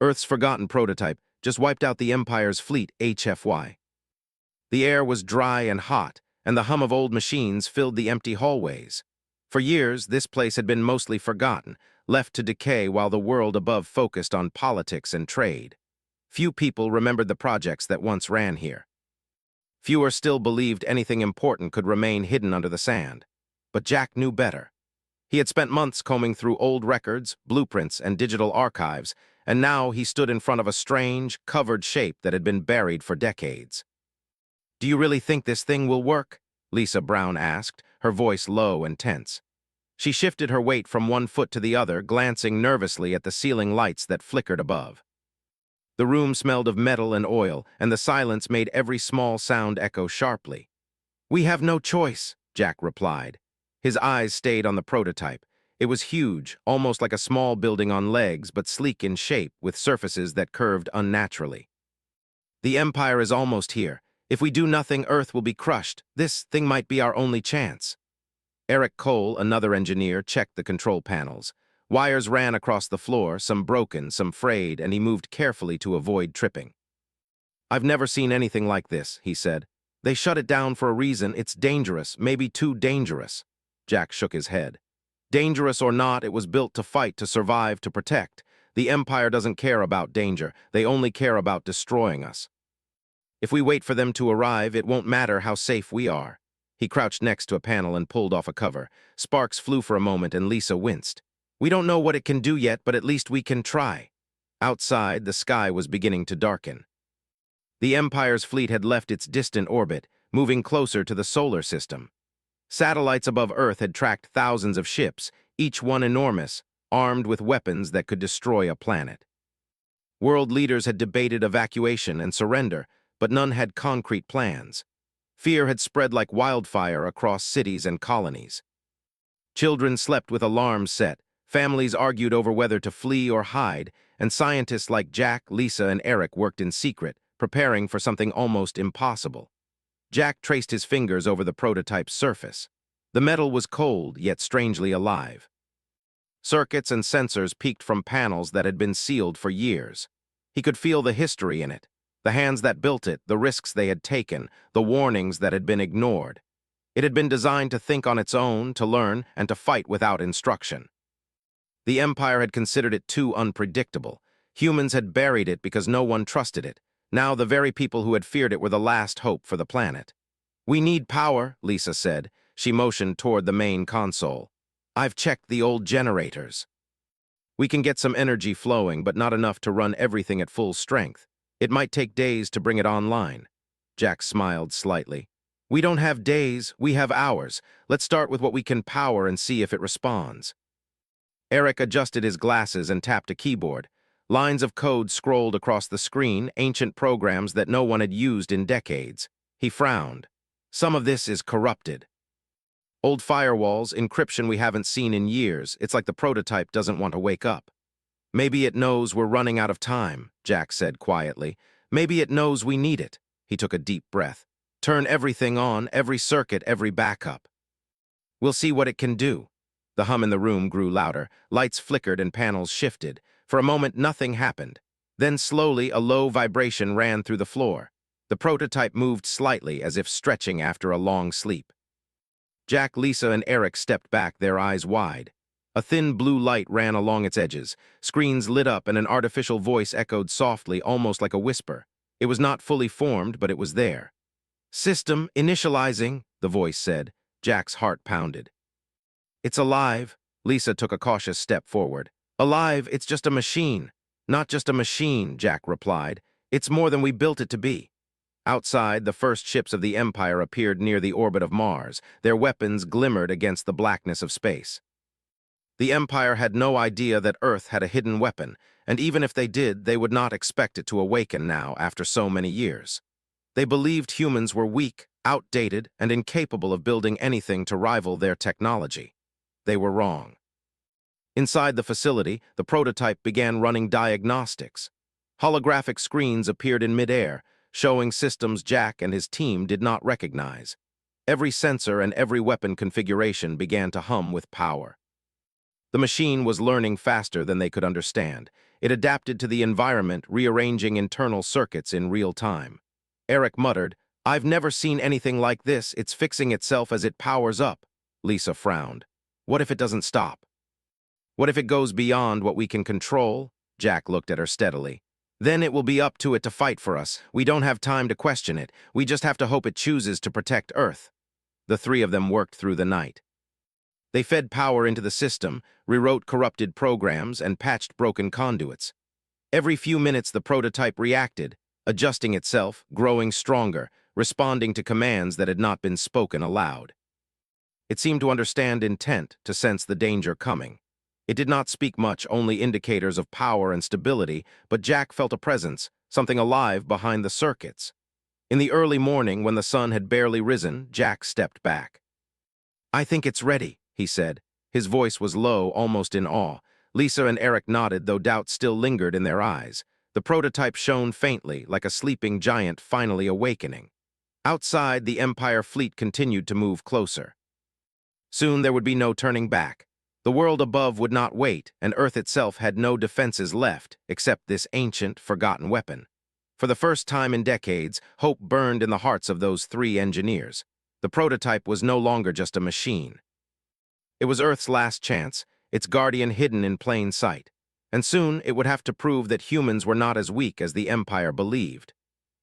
Earth's forgotten prototype just wiped out the Empire's fleet, HFY. The air was dry and hot, and the hum of old machines filled the empty hallways. For years, this place had been mostly forgotten, left to decay while the world above focused on politics and trade. Few people remembered the projects that once ran here. Fewer still believed anything important could remain hidden under the sand. But Jack knew better. He had spent months combing through old records, blueprints, and digital archives, and now he stood in front of a strange, covered shape that had been buried for decades. "Do you really think this thing will work?" Lisa Brown asked, her voice low and tense. She shifted her weight from one foot to the other, glancing nervously at the ceiling lights that flickered above. The room smelled of metal and oil, and the silence made every small sound echo sharply. "We have no choice," Jack replied. His eyes stayed on the prototype. It was huge, almost like a small building on legs, but sleek in shape, with surfaces that curved unnaturally. "The Empire is almost here. If we do nothing, Earth will be crushed. This thing might be our only chance." Eric Cole, another engineer, checked the control panels. Wires ran across the floor, some broken, some frayed, and he moved carefully to avoid tripping. "I've never seen anything like this," he said. "They shut it down for a reason. It's dangerous, maybe too dangerous." Jack shook his head. "Dangerous or not, it was built to fight, to survive, to protect. The Empire doesn't care about danger. They only care about destroying us. If we wait for them to arrive, it won't matter how safe we are." He crouched next to a panel and pulled off a cover. Sparks flew for a moment, and Lisa winced. "We don't know what it can do yet, but at least we can try." Outside, the sky was beginning to darken. The Empire's fleet had left its distant orbit, moving closer to the solar system. Satellites above Earth had tracked thousands of ships, each one enormous, armed with weapons that could destroy a planet. World leaders had debated evacuation and surrender, but none had concrete plans. Fear had spread like wildfire across cities and colonies. Children slept with alarms set, families argued over whether to flee or hide, and scientists like Jack, Lisa, and Eric worked in secret, preparing for something almost impossible. Jack traced his fingers over the prototype's surface. The metal was cold, yet strangely alive. Circuits and sensors peeked from panels that had been sealed for years. He could feel the history in it, the hands that built it, the risks they had taken, the warnings that had been ignored. It had been designed to think on its own, to learn, and to fight without instruction. The Empire had considered it too unpredictable. Humans had buried it because no one trusted it. Now the very people who had feared it were the last hope for the planet. "We need power," Lisa said. She motioned toward the main console. "I've checked the old generators. We can get some energy flowing, but not enough to run everything at full strength. It might take days to bring it online." Jack smiled slightly. "We don't have days, we have hours. Let's start with what we can power and see if it responds." Eric adjusted his glasses and tapped a keyboard. Lines of code scrolled across the screen, ancient programs that no one had used in decades. He frowned. "Some of this is corrupted. Old firewalls, encryption we haven't seen in years. It's like the prototype doesn't want to wake up." "Maybe it knows we're running out of time," Jack said quietly. "Maybe it knows we need it." He took a deep breath. "Turn everything on, every circuit, every backup. We'll see what it can do." The hum in the room grew louder. Lights flickered and panels shifted. For a moment, nothing happened. Then slowly, a low vibration ran through the floor. The prototype moved slightly, as if stretching after a long sleep. Jack, Lisa, and Eric stepped back, their eyes wide. A thin blue light ran along its edges. Screens lit up, and an artificial voice echoed softly, almost like a whisper. It was not fully formed, but it was there. "System initializing," the voice said. Jack's heart pounded. "It's alive." Lisa took a cautious step forward. "Alive, it's just a machine." "Not just a machine," Jack replied. "It's more than we built it to be." Outside, the first ships of the Empire appeared near the orbit of Mars. Their weapons glimmered against the blackness of space. The Empire had no idea that Earth had a hidden weapon, and even if they did, they would not expect it to awaken now after so many years. They believed humans were weak, outdated, and incapable of building anything to rival their technology. They were wrong. Inside the facility, the prototype began running diagnostics. Holographic screens appeared in midair, showing systems Jack and his team did not recognize. Every sensor and every weapon configuration began to hum with power. The machine was learning faster than they could understand. It adapted to the environment, rearranging internal circuits in real time. Eric muttered, "I've never seen anything like this. It's fixing itself as it powers up." Lisa frowned. "What if it doesn't stop? What if it goes beyond what we can control?" Jack looked at her steadily. "Then it will be up to it to fight for us. We don't have time to question it. We just have to hope it chooses to protect Earth." The three of them worked through the night. They fed power into the system, rewrote corrupted programs, and patched broken conduits. Every few minutes the prototype reacted, adjusting itself, growing stronger, responding to commands that had not been spoken aloud. It seemed to understand intent, to sense the danger coming. It did not speak much, only indicators of power and stability, but Jack felt a presence, something alive behind the circuits. In the early morning, when the sun had barely risen, Jack stepped back. "I think it's ready," he said. His voice was low, almost in awe. Lisa and Eric nodded, though doubt still lingered in their eyes. The prototype shone faintly, like a sleeping giant finally awakening. Outside, the Empire fleet continued to move closer. Soon there would be no turning back. The world above would not wait, and Earth itself had no defenses left, except this ancient, forgotten weapon. For the first time in decades, hope burned in the hearts of those three engineers. The prototype was no longer just a machine. It was Earth's last chance, its guardian hidden in plain sight. And soon it would have to prove that humans were not as weak as the Empire believed.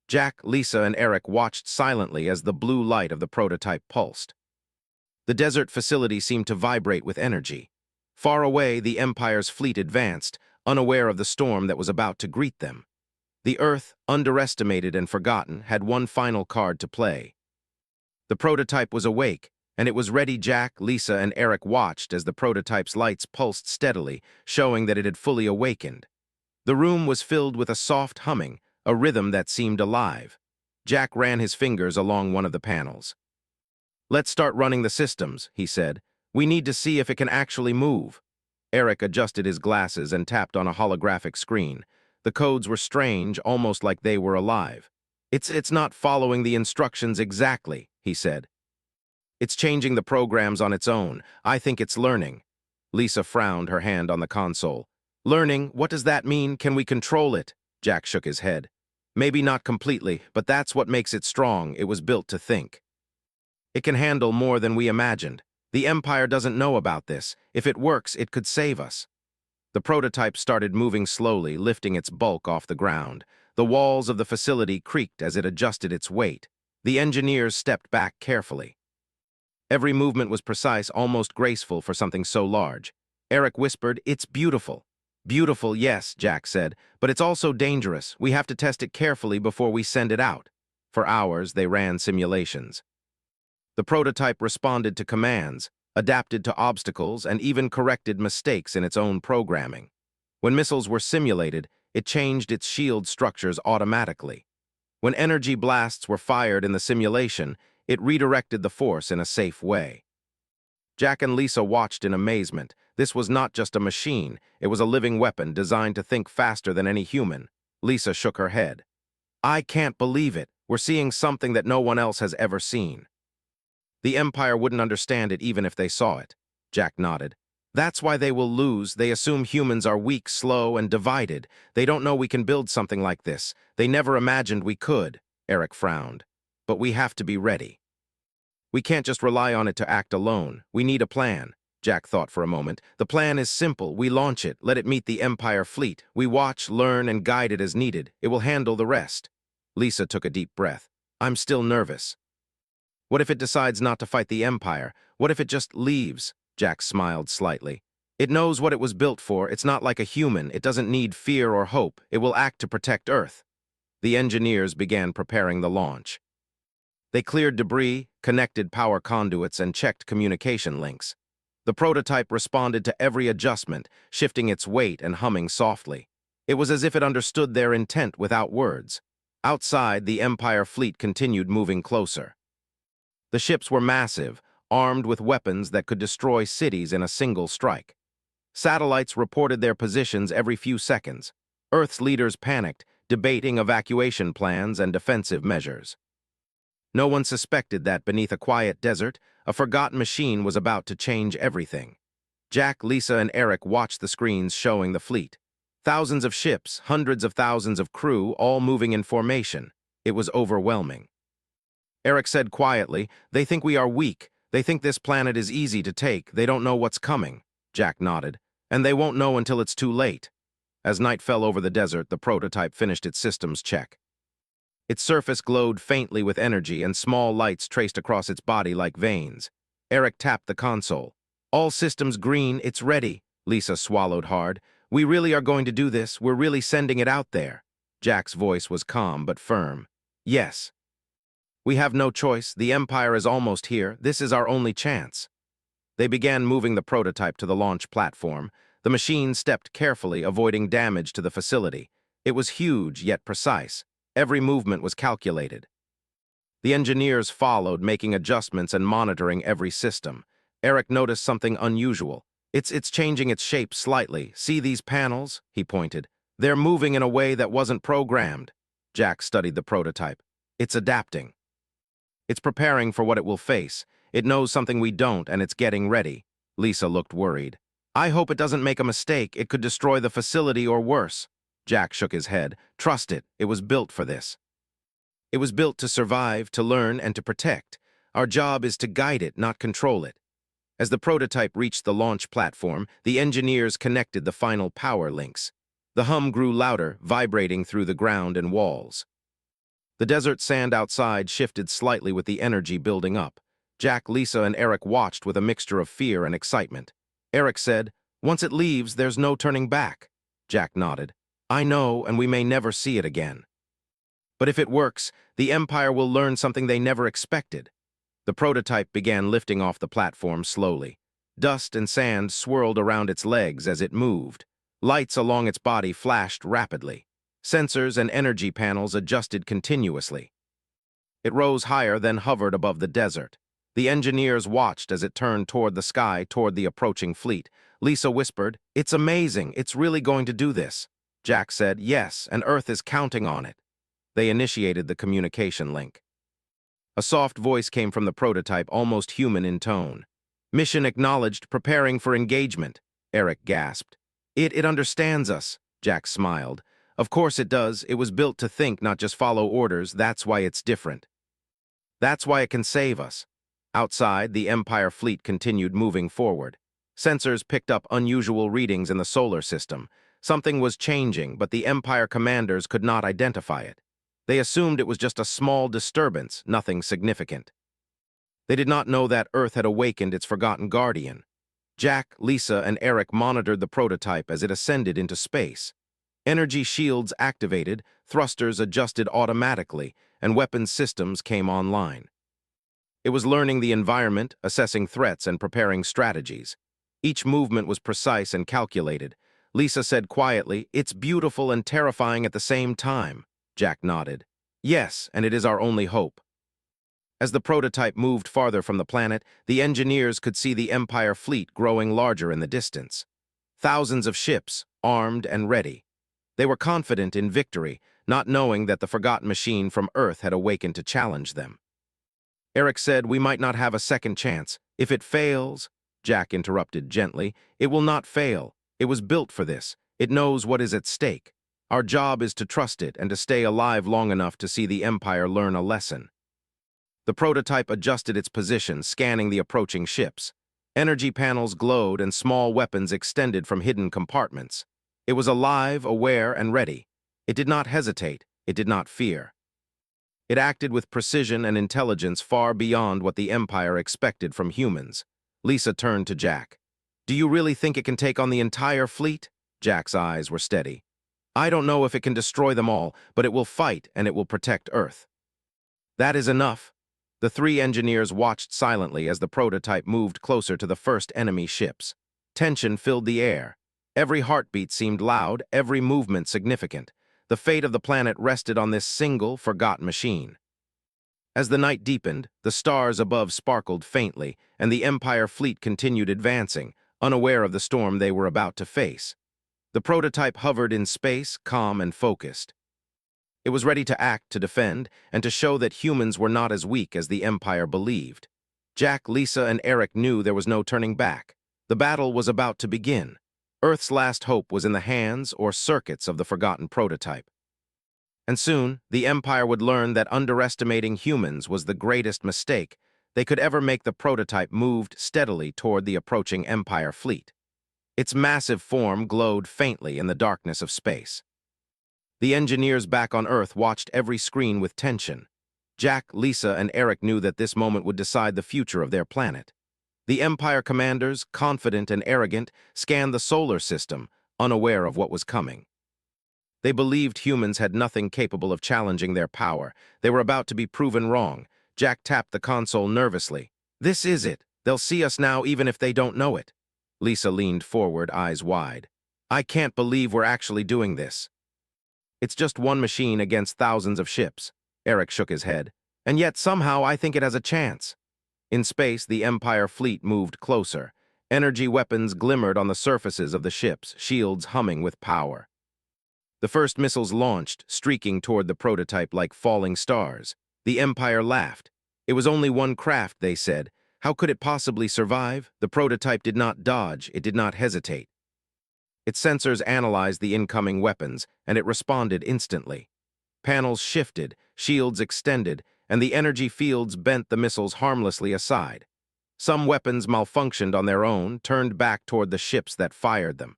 Jack, Lisa, and Eric watched silently as the blue light of the prototype pulsed. The desert facility seemed to vibrate with energy. Far away, the Empire's fleet advanced, unaware of the storm that was about to greet them. The Earth, underestimated and forgotten, had one final card to play. The prototype was awake, and it was ready. Jack, Lisa, and Eric watched as the prototype's lights pulsed steadily, showing that it had fully awakened. The room was filled with a soft humming, a rhythm that seemed alive. Jack ran his fingers along one of the panels. "Let's start running the systems," he said. "We need to see if it can actually move." Eric adjusted his glasses and tapped on a holographic screen. The codes were strange, almost like they were alive. It's not following the instructions exactly," he said. "It's changing the programs on its own. I think it's learning." Lisa frowned, her hand on the console. "Learning? What does that mean? Can we control it?" Jack shook his head. "Maybe not completely, but that's what makes it strong. It was built to think. It can handle more than we imagined. The Empire doesn't know about this. If it works, it could save us." The prototype started moving slowly, lifting its bulk off the ground. The walls of the facility creaked as it adjusted its weight. The engineers stepped back carefully. Every movement was precise, almost graceful for something so large. Eric whispered, "It's beautiful." "Beautiful, yes," Jack said, "but it's also dangerous. We have to test it carefully before we send it out." For hours, they ran simulations. The prototype responded to commands, adapted to obstacles, and even corrected mistakes in its own programming. When missiles were simulated, it changed its shield structures automatically. When energy blasts were fired in the simulation, it redirected the force in a safe way. Jack and Lisa watched in amazement. This was not just a machine, it was a living weapon designed to think faster than any human. Lisa shook her head. "I can't believe it. We're seeing something that no one else has ever seen." "The Empire wouldn't understand it even if they saw it," Jack nodded. "That's why they will lose. They assume humans are weak, slow, and divided. They don't know we can build something like this. They never imagined we could." Eric frowned. "But we have to be ready. We can't just rely on it to act alone. We need a plan." Jack thought for a moment. "The plan is simple. We launch it, let it meet the Empire fleet. We watch, learn, and guide it as needed. It will handle the rest." Lisa took a deep breath. "I'm still nervous." "What if it decides not to fight the Empire? What if it just leaves?" Jack smiled slightly. "It knows what it was built for. It's not like a human. It doesn't need fear or hope. It will act to protect Earth." The engineers began preparing the launch. They cleared debris, connected power conduits, and checked communication links. The prototype responded to every adjustment, shifting its weight and humming softly. It was as if it understood their intent without words. Outside, the Empire fleet continued moving closer. The ships were massive, armed with weapons that could destroy cities in a single strike. Satellites reported their positions every few seconds. Earth's leaders panicked, debating evacuation plans and defensive measures. No one suspected that beneath a quiet desert, a forgotten machine was about to change everything. Jack, Lisa, and Eric watched the screens showing the fleet. Thousands of ships, hundreds of thousands of crew, all moving in formation. It was overwhelming. Eric said quietly, "They think we are weak. They think this planet is easy to take. They don't know what's coming." Jack nodded. "And they won't know until it's too late." As night fell over the desert, the prototype finished its systems check. Its surface glowed faintly with energy, and small lights traced across its body like veins. Eric tapped the console. "All systems green, it's ready." Lisa swallowed hard. "We really are going to do this. We're really sending it out there." Jack's voice was calm but firm. "Yes. We have no choice. The Empire is almost here. This is our only chance." They began moving the prototype to the launch platform. The machine stepped carefully, avoiding damage to the facility. It was huge, yet precise. Every movement was calculated. The engineers followed, making adjustments and monitoring every system. Eric noticed something unusual. It's changing its shape slightly. "See these panels?" he pointed. "They're moving in a way that wasn't programmed." Jack studied the prototype. "It's adapting. It's preparing for what it will face. It knows something we don't, and it's getting ready." Lisa looked worried. "I hope it doesn't make a mistake. It could destroy the facility or worse." Jack shook his head. "Trust it. It was built for this. It was built to survive, to learn, and to protect. Our job is to guide it, not control it." As the prototype reached the launch platform, the engineers connected the final power links. The hum grew louder, vibrating through the ground and walls. The desert sand outside shifted slightly with the energy building up. Jack, Lisa, and Eric watched with a mixture of fear and excitement. Eric said, "Once it leaves, there's no turning back." Jack nodded. "I know, and we may never see it again. But if it works, the Empire will learn something they never expected." The prototype began lifting off the platform slowly. Dust and sand swirled around its legs as it moved. Lights along its body flashed rapidly. Sensors and energy panels adjusted continuously. It rose higher, then hovered above the desert. The engineers watched as it turned toward the sky, toward the approaching fleet. Lisa whispered, "It's amazing. It's really going to do this." Jack said, "Yes, and Earth is counting on it." They initiated the communication link. A soft voice came from the prototype, almost human in tone. "Mission acknowledged, preparing for engagement." Eric gasped. It understands us." Jack smiled. "Of course it does. It was built to think, not just follow orders. That's why it's different. That's why it can save us." Outside, the Empire fleet continued moving forward. Sensors picked up unusual readings in the solar system. Something was changing, but the Empire commanders could not identify it. They assumed it was just a small disturbance, nothing significant. They did not know that Earth had awakened its forgotten guardian. Jack, Lisa, and Eric monitored the prototype as it ascended into space. Energy shields activated, thrusters adjusted automatically, and weapons systems came online. It was learning the environment, assessing threats, and preparing strategies. Each movement was precise and calculated. Lisa said quietly, "It's beautiful and terrifying at the same time." Jack nodded. "Yes, and it is our only hope." As the prototype moved farther from the planet, the engineers could see the Empire fleet growing larger in the distance. Thousands of ships, armed and ready. They were confident in victory, not knowing that the forgotten machine from Earth had awakened to challenge them. Eric said, "We might not have a second chance. If it fails," Jack interrupted gently, "it will not fail. It was built for this. It knows what is at stake. Our job is to trust it and to stay alive long enough to see the Empire learn a lesson." The prototype adjusted its position, scanning the approaching ships. Energy panels glowed and small weapons extended from hidden compartments. It was alive, aware, and ready. It did not hesitate. It did not fear. It acted with precision and intelligence far beyond what the Empire expected from humans. Lisa turned to Jack. "Do you really think it can take on the entire fleet?" Jack's eyes were steady. "I don't know if it can destroy them all, but it will fight and it will protect Earth." "That is enough." The three engineers watched silently as the prototype moved closer to the first enemy ships. Tension filled the air. Every heartbeat seemed loud, every movement significant. The fate of the planet rested on this single, forgotten machine. As the night deepened, the stars above sparkled faintly, and the Empire fleet continued advancing, unaware of the storm they were about to face. The prototype hovered in space, calm and focused. It was ready to act, to defend, and to show that humans were not as weak as the Empire believed. Jack, Lisa, and Eric knew there was no turning back. The battle was about to begin. Earth's last hope was in the hands or circuits of the forgotten prototype. And soon, the Empire would learn that underestimating humans was the greatest mistake they could ever make. The prototype moved steadily toward the approaching Empire fleet. Its massive form glowed faintly in the darkness of space. The engineers back on Earth watched every screen with tension. Jack, Lisa, and Eric knew that this moment would decide the future of their planet. The Empire commanders, confident and arrogant, scanned the solar system, unaware of what was coming. They believed humans had nothing capable of challenging their power. They were about to be proven wrong. Jack tapped the console nervously. "This is it. They'll see us now even if they don't know it." Lisa leaned forward, eyes wide. "I can't believe we're actually doing this." "It's just one machine against thousands of ships." Eric shook his head. "And yet somehow I think it has a chance." In space, the Empire fleet moved closer. Energy weapons glimmered on the surfaces of the ships, shields humming with power. The first missiles launched, streaking toward the prototype like falling stars. The Empire laughed. It was only one craft, they said. How could it possibly survive? The prototype did not dodge, it did not hesitate. Its sensors analyzed the incoming weapons, and it responded instantly. Panels shifted, shields extended, and the energy fields bent the missiles harmlessly aside. Some weapons malfunctioned on their own, turned back toward the ships that fired them.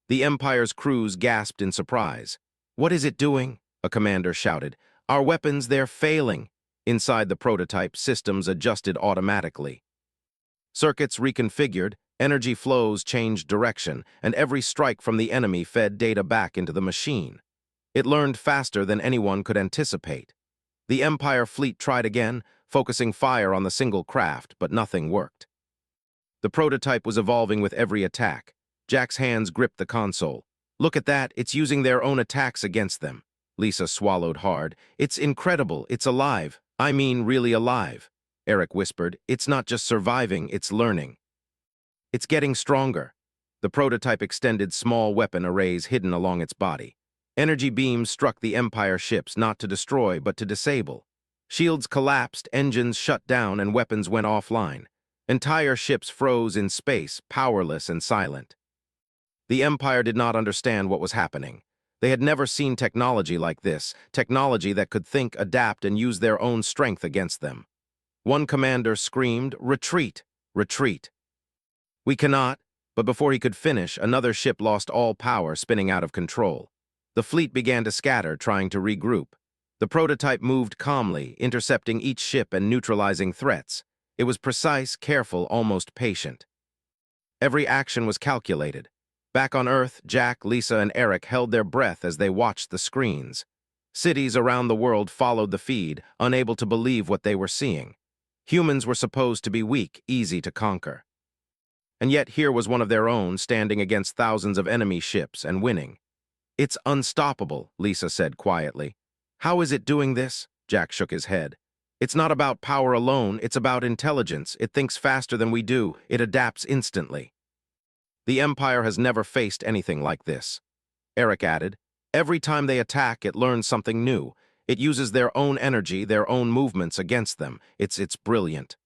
The Empire's crews gasped in surprise. "What is it doing?" a commander shouted. "Our weapons, they're failing." Inside the prototype, systems adjusted automatically. Circuits reconfigured, energy flows changed direction, and every strike from the enemy fed data back into the machine. It learned faster than anyone could anticipate. The Empire fleet tried again, focusing fire on the single craft, but nothing worked. The prototype was evolving with every attack. Jack's hands gripped the console. "Look at that, it's using their own attacks against them." Lisa swallowed hard. "It's incredible, it's alive. I mean, really alive." Eric whispered. "It's not just surviving, it's learning. It's getting stronger." The prototype extended small weapon arrays hidden along its body. Energy beams struck the Empire ships, not to destroy, but to disable. Shields collapsed, engines shut down, and weapons went offline. Entire ships froze in space, powerless and silent. The Empire did not understand what was happening. They had never seen technology like this, technology that could think, adapt, and use their own strength against them. One commander screamed, "Retreat! Retreat!" "We cannot," but before he could finish, another ship lost all power, spinning out of control. The fleet began to scatter, trying to regroup. The prototype moved calmly, intercepting each ship and neutralizing threats. It was precise, careful, almost patient. Every action was calculated. Back on Earth, Jack, Lisa, and Eric held their breath as they watched the screens. Cities around the world followed the feed, unable to believe what they were seeing. Humans were supposed to be weak, easy to conquer. And yet here was one of their own, standing against thousands of enemy ships and winning. "It's unstoppable," Lisa said quietly. "How is it doing this?" Jack shook his head. "It's not about power alone, it's about intelligence. It thinks faster than we do, it adapts instantly." "The Empire has never faced anything like this," Eric added. "Every time they attack, it learns something new. It uses their own energy, their own movements against them. It's brilliant."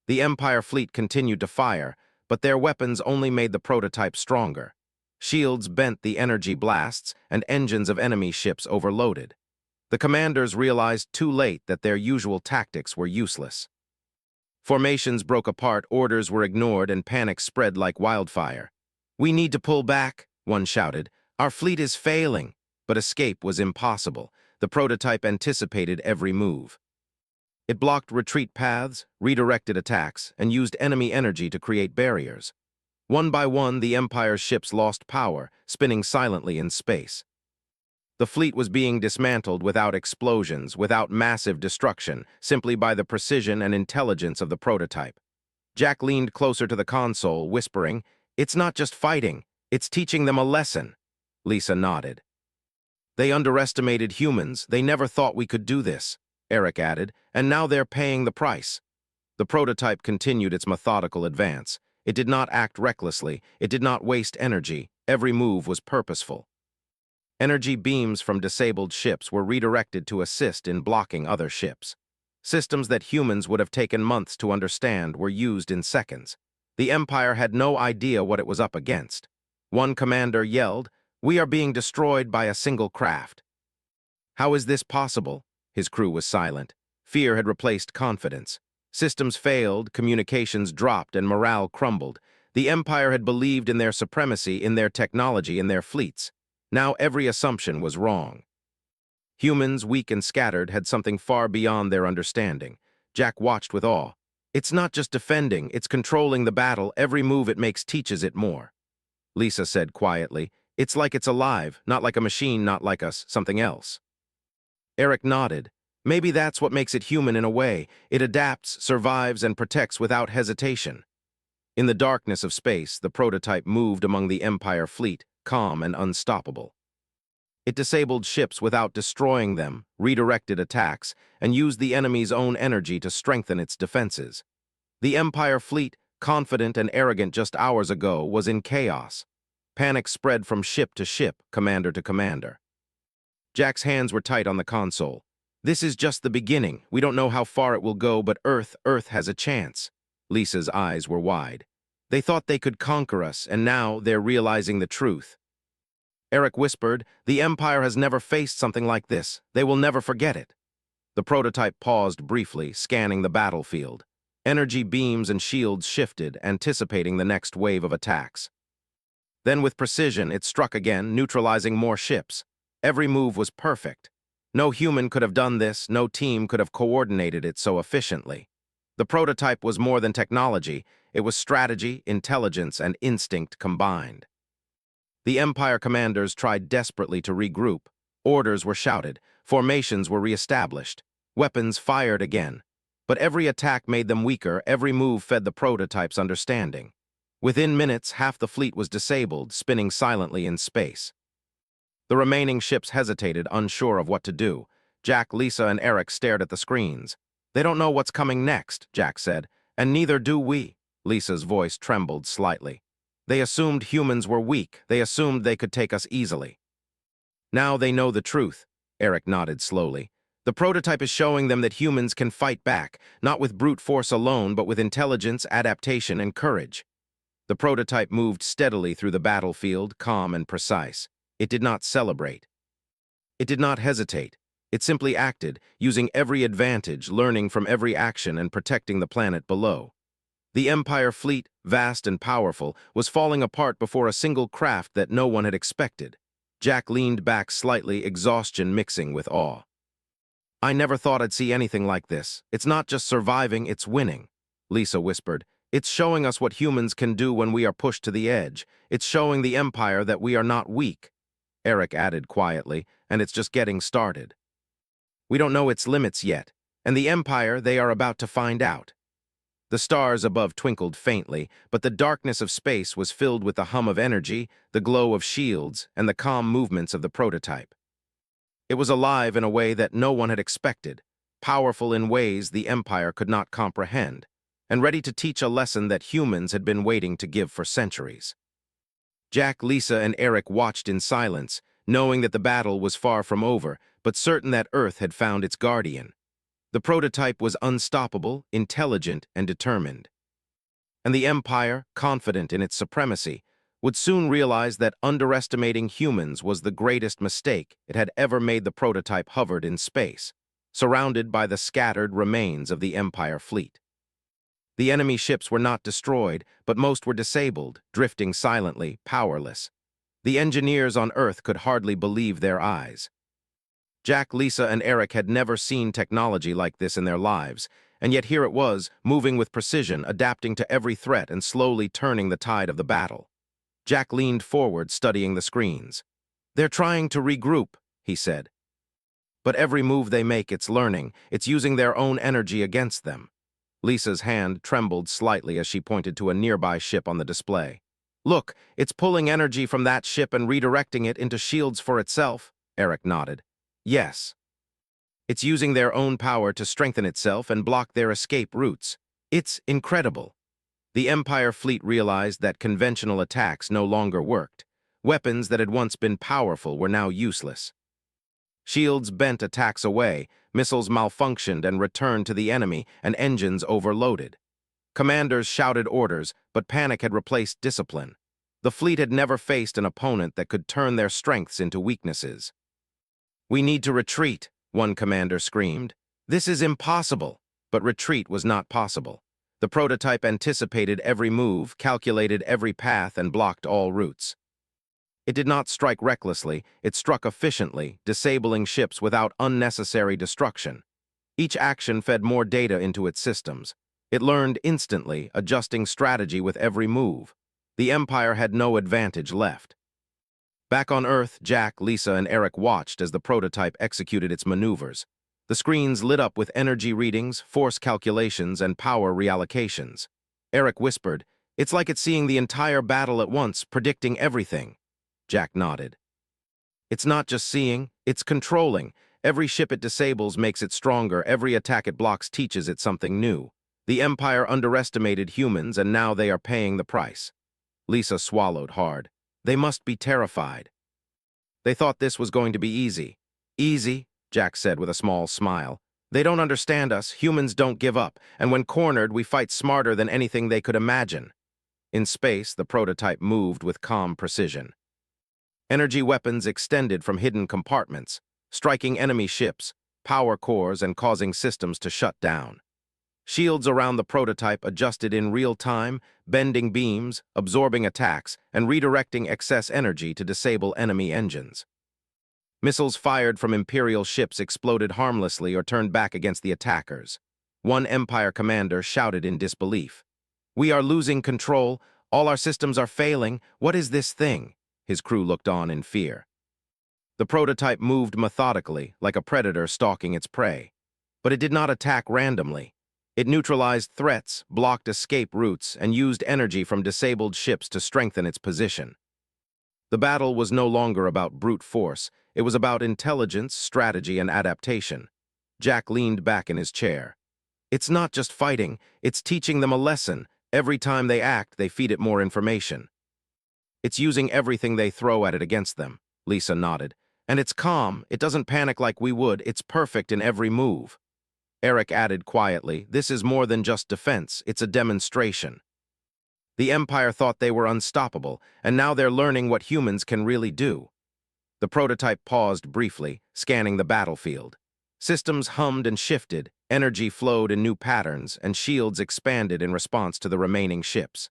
The Empire fleet continued to fire, but their weapons only made the prototype stronger. Shields bent the energy blasts, and engines of enemy ships overloaded. The commanders realized too late that their usual tactics were useless. Formations broke apart, orders were ignored, and panic spread like wildfire. "We need to pull back," one shouted. "Our fleet is failing." But escape was impossible. The prototype anticipated every move. It blocked retreat paths, redirected attacks, and used enemy energy to create barriers. One by one, the Empire's ships lost power, spinning silently in space. The fleet was being dismantled without explosions, without massive destruction, simply by the precision and intelligence of the prototype. Jack leaned closer to the console, whispering, "It's not just fighting, it's teaching them a lesson." Lisa nodded. "They underestimated humans, they never thought we could do this," Eric added, "and now they're paying the price." The prototype continued its methodical advance. It did not act recklessly, it did not waste energy, every move was purposeful. Energy beams from disabled ships were redirected to assist in blocking other ships. Systems that humans would have taken months to understand were used in seconds. The Empire had no idea what it was up against. One commander yelled, "We are being destroyed by a single craft." "How is this possible?" His crew was silent. Fear had replaced confidence. Systems failed, communications dropped, and morale crumbled. The Empire had believed in their supremacy, in their technology, in their fleets. Now every assumption was wrong. Humans, weak and scattered, had something far beyond their understanding. Jack watched with awe. It's not just defending, it's controlling the battle. Every move it makes teaches it more. Lisa said quietly, "It's like it's alive, not like a machine, not like us, something else." Eric nodded. Maybe that's what makes it human in a way. It adapts, survives, and protects without hesitation. In the darkness of space, the prototype moved among the Empire fleet, calm and unstoppable. It disabled ships without destroying them, redirected attacks, and used the enemy's own energy to strengthen its defenses. The Empire fleet, confident and arrogant just hours ago, was in chaos. Panic spread from ship to ship, commander to commander. Jack's hands were tight on the console. "This is just the beginning. We don't know how far it will go, but Earth has a chance." Lisa's eyes were wide. "They thought they could conquer us, and now they're realizing the truth." Eric whispered, "The Empire has never faced something like this. They will never forget it." The prototype paused briefly, scanning the battlefield. Energy beams and shields shifted, anticipating the next wave of attacks. Then with precision, it struck again, neutralizing more ships. Every move was perfect. No human could have done this, no team could have coordinated it so efficiently. The prototype was more than technology, it was strategy, intelligence, and instinct combined. The Empire commanders tried desperately to regroup. Orders were shouted, formations were reestablished, weapons fired again. But every attack made them weaker, every move fed the prototype's understanding. Within minutes, half the fleet was disabled, spinning silently in space. The remaining ships hesitated, unsure of what to do. Jack, Lisa, and Eric stared at the screens. "They don't know what's coming next," Jack said, "and neither do we." Lisa's voice trembled slightly. "They assumed humans were weak. They assumed they could take us easily." "Now they know the truth," Eric nodded slowly. "The prototype is showing them that humans can fight back, not with brute force alone, but with intelligence, adaptation, and courage." The prototype moved steadily through the battlefield, calm and precise. It did not celebrate. It did not hesitate. It simply acted, using every advantage, learning from every action, and protecting the planet below. The Empire fleet, vast and powerful, was falling apart before a single craft that no one had expected. Jack leaned back slightly, exhaustion mixing with awe. "I never thought I'd see anything like this. It's not just surviving, it's winning," Lisa whispered. "It's showing us what humans can do when we are pushed to the edge. It's showing the Empire that we are not weak." Eric added quietly, "And it's just getting started. We don't know its limits yet, and the Empire, they are about to find out." The stars above twinkled faintly, but the darkness of space was filled with the hum of energy, the glow of shields, and the calm movements of the prototype. It was alive in a way that no one had expected, powerful in ways the Empire could not comprehend, and ready to teach a lesson that humans had been waiting to give for centuries. Jack, Lisa, and Eric watched in silence, knowing that the battle was far from over, but certain that Earth had found its guardian. The prototype was unstoppable, intelligent, and determined. And the Empire, confident in its supremacy, would soon realize that underestimating humans was the greatest mistake it had ever made. The prototype hovered in space, surrounded by the scattered remains of the Empire fleet. The enemy ships were not destroyed, but most were disabled, drifting silently, powerless. The engineers on Earth could hardly believe their eyes. Jack, Lisa, and Eric had never seen technology like this in their lives, and yet here it was, moving with precision, adapting to every threat and slowly turning the tide of the battle. Jack leaned forward, studying the screens. "They're trying to regroup," he said. "But every move they make, it's learning. It's using their own energy against them." Lisa's hand trembled slightly as she pointed to a nearby ship on the display. "Look, it's pulling energy from that ship and redirecting it into shields for itself," Eric nodded. "Yes. It's using their own power to strengthen itself and block their escape routes. It's incredible." The Empire fleet realized that conventional attacks no longer worked. Weapons that had once been powerful were now useless. Shields bent attacks away, missiles malfunctioned and returned to the enemy, and engines overloaded. Commanders shouted orders, but panic had replaced discipline. The fleet had never faced an opponent that could turn their strengths into weaknesses. "We need to retreat," one commander screamed. "This is impossible." But retreat was not possible. The prototype anticipated every move, calculated every path, and blocked all routes. It did not strike recklessly, it struck efficiently, disabling ships without unnecessary destruction. Each action fed more data into its systems. It learned instantly, adjusting strategy with every move. The Empire had no advantage left. Back on Earth, Jack, Lisa, and Eric watched as the prototype executed its maneuvers. The screens lit up with energy readings, force calculations, and power reallocations. Eric whispered, "It's like it's seeing the entire battle at once, predicting everything." Jack nodded. "It's not just seeing, it's controlling. Every ship it disables makes it stronger, every attack it blocks teaches it something new. The Empire underestimated humans, and now they are paying the price." Lisa swallowed hard. They must be terrified. "They thought this was going to be easy." "Easy," Jack said with a small smile. "They don't understand us, humans don't give up, and when cornered, we fight smarter than anything they could imagine." In space, the prototype moved with calm precision. Energy weapons extended from hidden compartments, striking enemy ships, power cores, and causing systems to shut down. Shields around the prototype adjusted in real time, bending beams, absorbing attacks, and redirecting excess energy to disable enemy engines. Missiles fired from Imperial ships exploded harmlessly or turned back against the attackers. One Empire commander shouted in disbelief. "We are losing control. All our systems are failing. What is this thing?" His crew looked on in fear. The prototype moved methodically, like a predator stalking its prey. But it did not attack randomly. It neutralized threats, blocked escape routes, and used energy from disabled ships to strengthen its position. The battle was no longer about brute force. It was about intelligence, strategy, and adaptation. Jack leaned back in his chair. "It's not just fighting, it's teaching them a lesson. Every time they act, they feed it more information." "It's using everything they throw at it against them," Lisa nodded. "And it's calm, it doesn't panic like we would, it's perfect in every move." Eric added quietly, "This is more than just defense, it's a demonstration." The Empire thought they were unstoppable, and now they're learning what humans can really do. The prototype paused briefly, scanning the battlefield. Systems hummed and shifted, energy flowed in new patterns, and shields expanded in response to the remaining ships.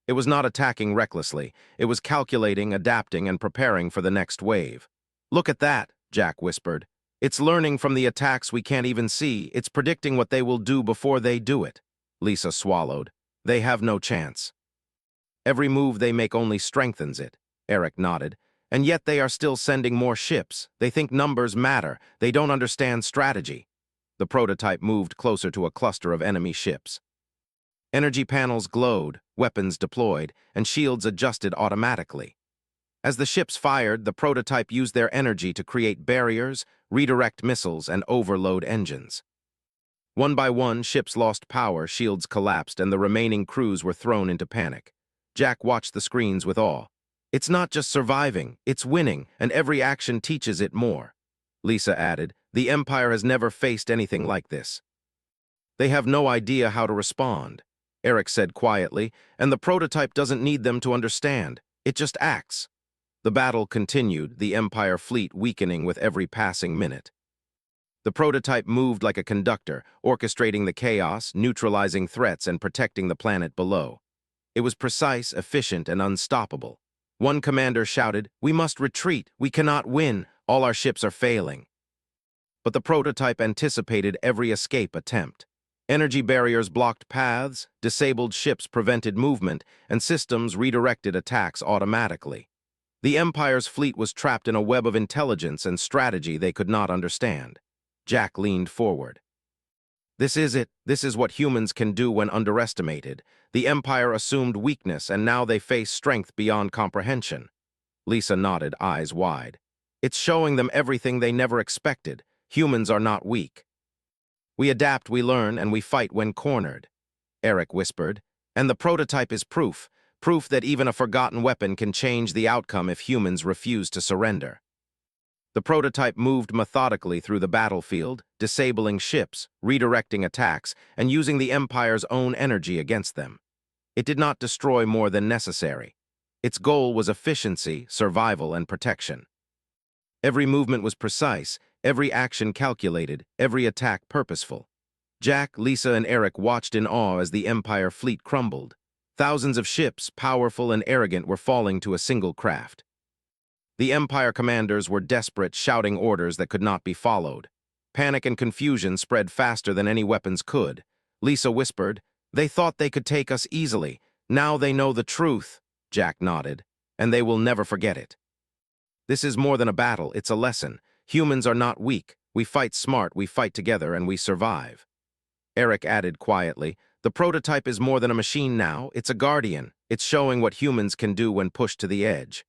It was not attacking recklessly, it was calculating, adapting, and preparing for the next wave. "Look at that," Jack whispered. "It's learning from the attacks we can't even see, it's predicting what they will do before they do it." Lisa swallowed. "They have no chance." "Every move they make only strengthens it," Eric nodded. "And yet they are still sending more ships. They think numbers matter. They don't understand strategy." The prototype moved closer to a cluster of enemy ships. Energy panels glowed, weapons deployed, and shields adjusted automatically. As the ships fired, the prototype used their energy to create barriers, redirect missiles, and overload engines. One by one, ships lost power, shields collapsed, and the remaining crews were thrown into panic. Jack watched the screens with awe. "It's not just surviving, it's winning, and every action teaches it more." Lisa added, "The Empire has never faced anything like this. They have no idea how to respond." Eric said quietly, "And the prototype doesn't need them to understand. It just acts." The battle continued, the Empire fleet weakening with every passing minute. The prototype moved like a conductor, orchestrating the chaos, neutralizing threats, and protecting the planet below. It was precise, efficient, and unstoppable. One commander shouted, "We must retreat. We cannot win. All our ships are failing." But the prototype anticipated every escape attempt. Energy barriers blocked paths, disabled ships prevented movement, and systems redirected attacks automatically. The Empire's fleet was trapped in a web of intelligence and strategy they could not understand. Jack leaned forward. "This is it. This is what humans can do when underestimated. The Empire assumed weakness, and now they face strength beyond comprehension." Lisa nodded, eyes wide. "It's showing them everything they never expected. Humans are not weak. We adapt, we learn, and we fight when cornered." Eric whispered. "And the prototype is proof that even a forgotten weapon can change the outcome if humans refuse to surrender." The prototype moved methodically through the battlefield, disabling ships, redirecting attacks, and using the Empire's own energy against them. It did not destroy more than necessary. Its goal was efficiency, survival, and protection. Every movement was precise, every action calculated, every attack purposeful. Jack, Lisa, and Eric watched in awe as the Empire fleet crumbled. Thousands of ships, powerful and arrogant, were falling to a single craft. The Empire commanders were desperate, shouting orders that could not be followed. Panic and confusion spread faster than any weapons could. Lisa whispered, "They thought they could take us easily. Now they know the truth." Jack nodded, "And they will never forget it." "This is more than a battle, it's a lesson. Humans are not weak. We fight smart, we fight together, and we survive." Eric added quietly, "The prototype is more than a machine now. It's a guardian. It's showing what humans can do when pushed to the edge."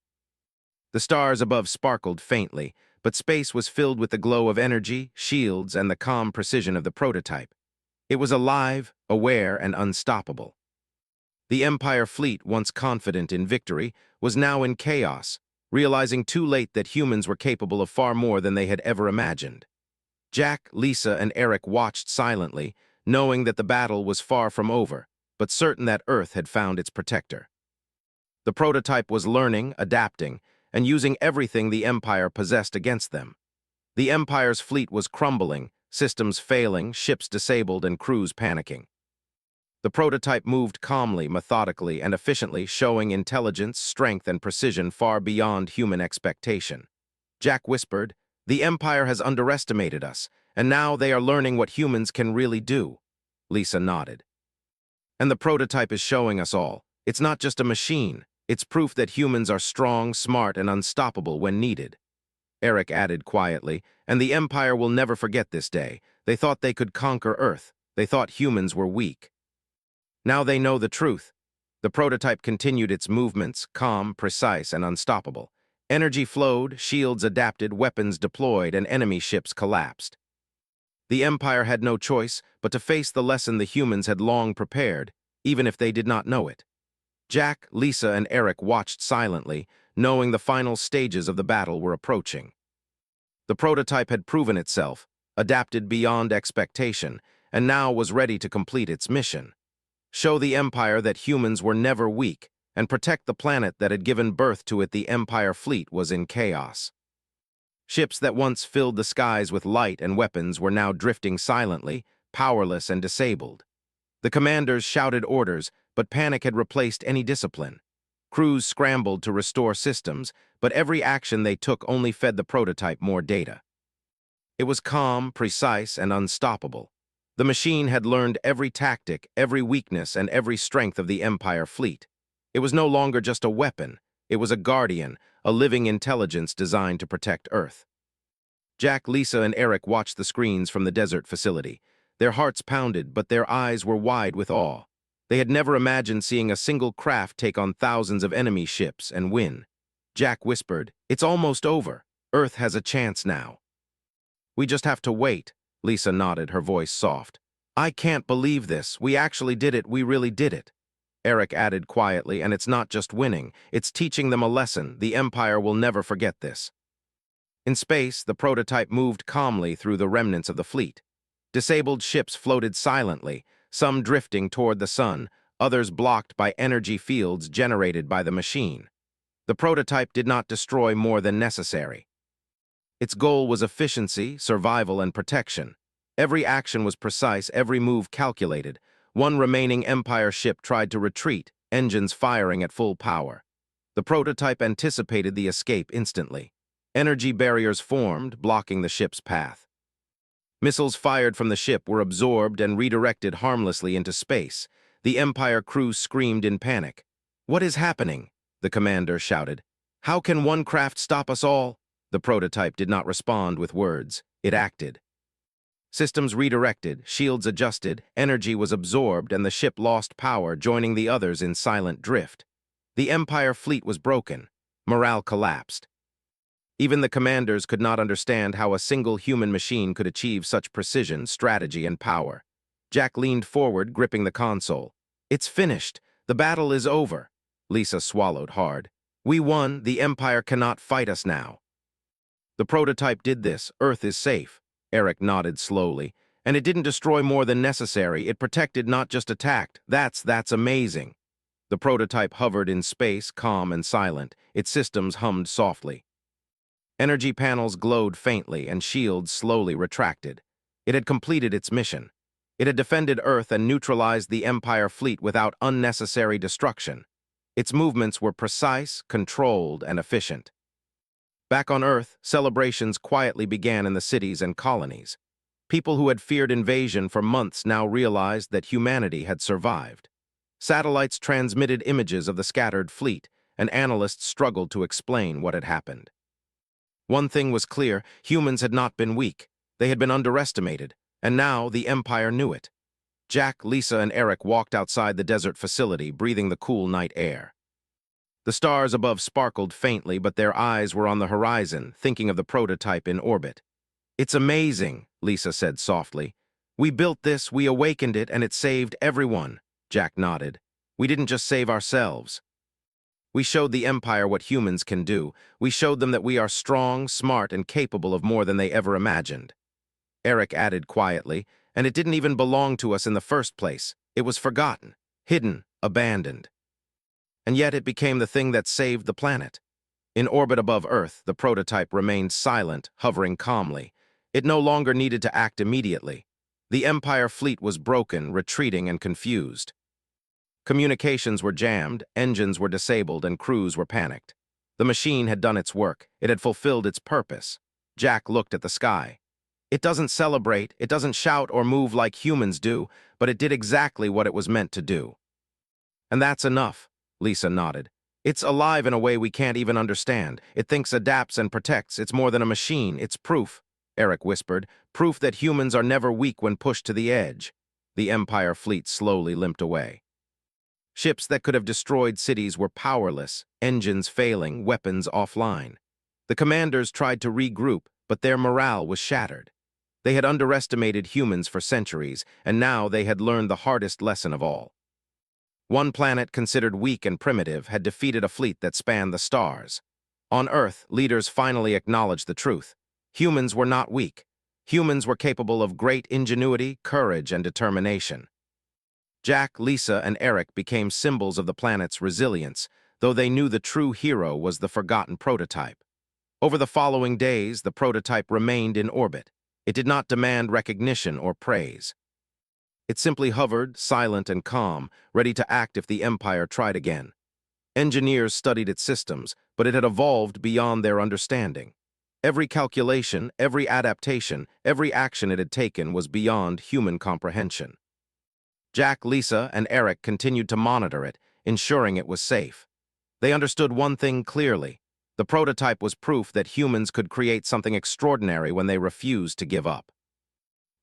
The stars above sparkled faintly, but space was filled with the glow of energy, shields, and the calm precision of the prototype. It was alive, aware, and unstoppable. The Empire fleet, once confident in victory, was now in chaos, realizing too late that humans were capable of far more than they had ever imagined. Jack, Lisa, and Eric watched silently, knowing that the battle was far from over, but certain that Earth had found its protector. The prototype was learning, adapting, and using everything the Empire possessed against them. The Empire's fleet was crumbling, systems failing, ships disabled, and crews panicking. The prototype moved calmly, methodically, and efficiently, showing intelligence, strength, and precision far beyond human expectation. Jack whispered, "The Empire has underestimated us, and now they are learning what humans can really do." Lisa nodded. "And the prototype is showing us all. It's not just a machine. It's proof that humans are strong, smart, and unstoppable when needed." Eric added quietly, "And the Empire will never forget this day. They thought they could conquer Earth. They thought humans were weak. Now they know the truth." The prototype continued its movements, calm, precise, and unstoppable. Energy flowed, shields adapted, weapons deployed, and enemy ships collapsed. The Empire had no choice but to face the lesson the humans had long prepared, even if they did not know it. Jack, Lisa, and Eric watched silently, knowing the final stages of the battle were approaching. The prototype had proven itself, adapted beyond expectation, and now was ready to complete its mission. Show the Empire that humans were never weak, and protect the planet that had given birth to it. The Empire fleet was in chaos. Ships that once filled the skies with light and weapons were now drifting silently, powerless and disabled. The commanders shouted orders, but panic had replaced any discipline. Crews scrambled to restore systems, but every action they took only fed the prototype more data. It was calm, precise, and unstoppable. The machine had learned every tactic, every weakness, and every strength of the Empire fleet. It was no longer just a weapon. It was a guardian, a living intelligence designed to protect Earth. Jack, Lisa, and Eric watched the screens from the desert facility. Their hearts pounded, but their eyes were wide with awe. They had never imagined seeing a single craft take on thousands of enemy ships and win. Jack whispered, "It's almost over. Earth has a chance now." "We just have to wait." Lisa nodded, her voice soft. "I can't believe this. We actually did it. We really did it." Eric added quietly, "And it's not just winning. It's teaching them a lesson. The Empire will never forget this." In space, the prototype moved calmly through the remnants of the fleet. Disabled ships floated silently, some drifting toward the sun, others blocked by energy fields generated by the machine. The prototype did not destroy more than necessary. Its goal was efficiency, survival, and protection. Every action was precise, every move calculated. One remaining Empire ship tried to retreat, engines firing at full power. The prototype anticipated the escape instantly. Energy barriers formed, blocking the ship's path. Missiles fired from the ship were absorbed and redirected harmlessly into space. The Empire crew screamed in panic. "What is happening?" the commander shouted. "How can one craft stop us all?" The prototype did not respond with words. It acted. Systems redirected, shields adjusted, energy was absorbed, and the ship lost power, joining the others in silent drift. The Empire fleet was broken. Morale collapsed. Even the commanders could not understand how a single human machine could achieve such precision, strategy, and power. Jack leaned forward, gripping the console. "It's finished. The battle is over." Lisa swallowed hard. "We won. The Empire cannot fight us now." "The prototype did this. Earth is safe." Eric nodded slowly. "And it didn't destroy more than necessary. It protected, not just attacked. That's amazing." The prototype hovered in space, calm and silent. Its systems hummed softly. Energy panels glowed faintly and shields slowly retracted. It had completed its mission. It had defended Earth and neutralized the Empire fleet without unnecessary destruction. Its movements were precise, controlled, and efficient. Back on Earth, celebrations quietly began in the cities and colonies. People who had feared invasion for months now realized that humanity had survived. Satellites transmitted images of the scattered fleet, and analysts struggled to explain what had happened. One thing was clear: humans had not been weak. They had been underestimated, and now the Empire knew it. Jack, Lisa, and Eric walked outside the desert facility, breathing the cool night air. The stars above sparkled faintly, but their eyes were on the horizon, thinking of the prototype in orbit. "It's amazing," Lisa said softly. "We built this, we awakened it, and it saved everyone." Jack nodded. "We didn't just save ourselves. We showed the Empire what humans can do. We showed them that we are strong, smart, and capable of more than they ever imagined." Eric added quietly, "And it didn't even belong to us in the first place. It was forgotten, hidden, abandoned. And yet it became the thing that saved the planet." In orbit above Earth, the prototype remained silent, hovering calmly. It no longer needed to act immediately. The Empire fleet was broken, retreating, and confused. Communications were jammed, engines were disabled, and crews were panicked. The machine had done its work. It had fulfilled its purpose. Jack looked at the sky. "It doesn't celebrate, it doesn't shout or move like humans do, but it did exactly what it was meant to do." "And that's enough," Lisa nodded. "It's alive in a way we can't even understand. It thinks, adapts, and protects. It's more than a machine, it's proof," Eric whispered. "Proof that humans are never weak when pushed to the edge." The Empire fleet slowly limped away. Ships that could have destroyed cities were powerless, engines failing, weapons offline. The commanders tried to regroup, but their morale was shattered. They had underestimated humans for centuries, and now they had learned the hardest lesson of all. One planet considered weak and primitive had defeated a fleet that spanned the stars. On Earth, leaders finally acknowledged the truth. Humans were not weak. Humans were capable of great ingenuity, courage, and determination. Jack, Lisa, and Eric became symbols of the planet's resilience, though they knew the true hero was the forgotten prototype. Over the following days, the prototype remained in orbit. It did not demand recognition or praise. It simply hovered, silent and calm, ready to act if the Empire tried again. Engineers studied its systems, but it had evolved beyond their understanding. Every calculation, every adaptation, every action it had taken was beyond human comprehension. Jack, Lisa, and Eric continued to monitor it, ensuring it was safe. They understood one thing clearly: the prototype was proof that humans could create something extraordinary when they refused to give up.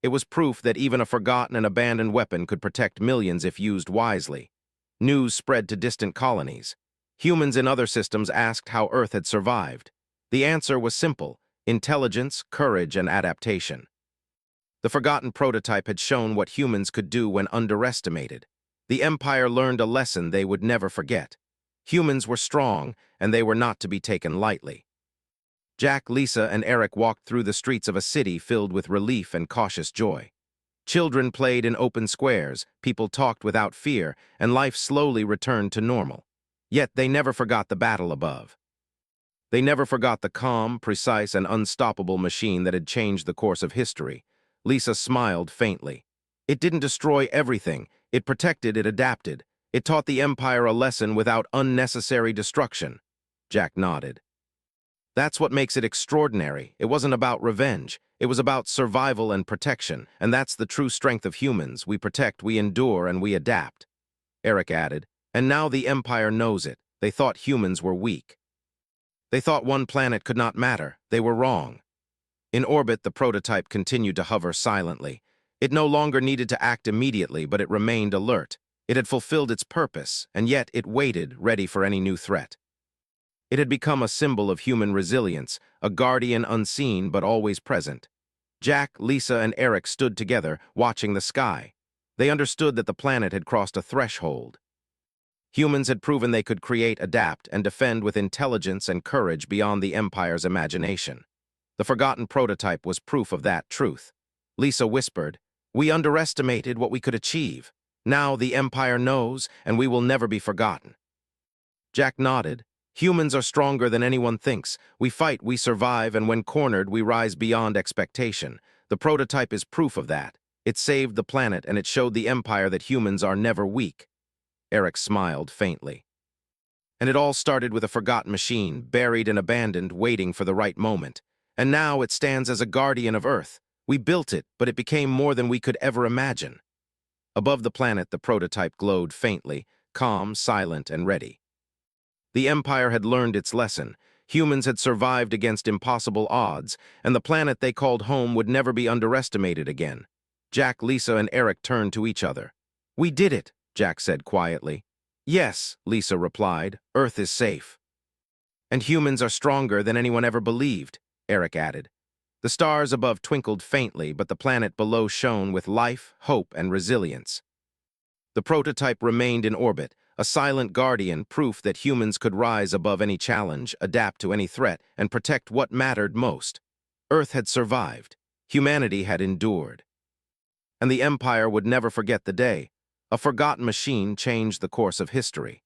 It was proof that even a forgotten and abandoned weapon could protect millions if used wisely. News spread to distant colonies. Humans in other systems asked how Earth had survived. The answer was simple: intelligence, courage, and adaptation. The forgotten prototype had shown what humans could do when underestimated. The Empire learned a lesson they would never forget. Humans were strong, and they were not to be taken lightly. Jack, Lisa, and Eric walked through the streets of a city filled with relief and cautious joy. Children played in open squares, people talked without fear, and life slowly returned to normal. Yet they never forgot the battle above. They never forgot the calm, precise, and unstoppable machine that had changed the course of history. Lisa smiled faintly. "It didn't destroy everything. It protected, it adapted. It taught the Empire a lesson without unnecessary destruction." Jack nodded. "That's what makes it extraordinary. It wasn't about revenge. It was about survival and protection, and that's the true strength of humans. We protect, we endure, and we adapt." Eric added, "And now the Empire knows it. They thought humans were weak. They thought one planet could not matter. They were wrong." In orbit, the prototype continued to hover silently. It no longer needed to act immediately, but it remained alert. It had fulfilled its purpose, and yet it waited, ready for any new threat. It had become a symbol of human resilience, a guardian unseen but always present. Jack, Lisa, and Eric stood together, watching the sky. They understood that the planet had crossed a threshold. Humans had proven they could create, adapt, and defend with intelligence and courage beyond the Empire's imagination. The forgotten prototype was proof of that truth. Lisa whispered, "We underestimated what we could achieve." Now the Empire knows, and we will never be forgotten. Jack nodded. Humans are stronger than anyone thinks. We fight, we survive, and when cornered, we rise beyond expectation. The prototype is proof of that. It saved the planet, and it showed the Empire that humans are never weak. Eric smiled faintly. And it all started with a forgotten machine, buried and abandoned, waiting for the right moment. And now it stands as a guardian of Earth. We built it, but it became more than we could ever imagine. Above the planet, the prototype glowed faintly, calm, silent, and ready. The Empire had learned its lesson. Humans had survived against impossible odds, and the planet they called home would never be underestimated again. Jack, Lisa, and Eric turned to each other. "We did it," Jack said quietly. "Yes," Lisa replied, "Earth is safe." "And humans are stronger than anyone ever believed," Eric added. The stars above twinkled faintly, but the planet below shone with life, hope, and resilience. The prototype remained in orbit, a silent guardian, proof that humans could rise above any challenge, adapt to any threat, and protect what mattered most. Earth had survived. Humanity had endured. And the Empire would never forget the day. A forgotten machine changed the course of history.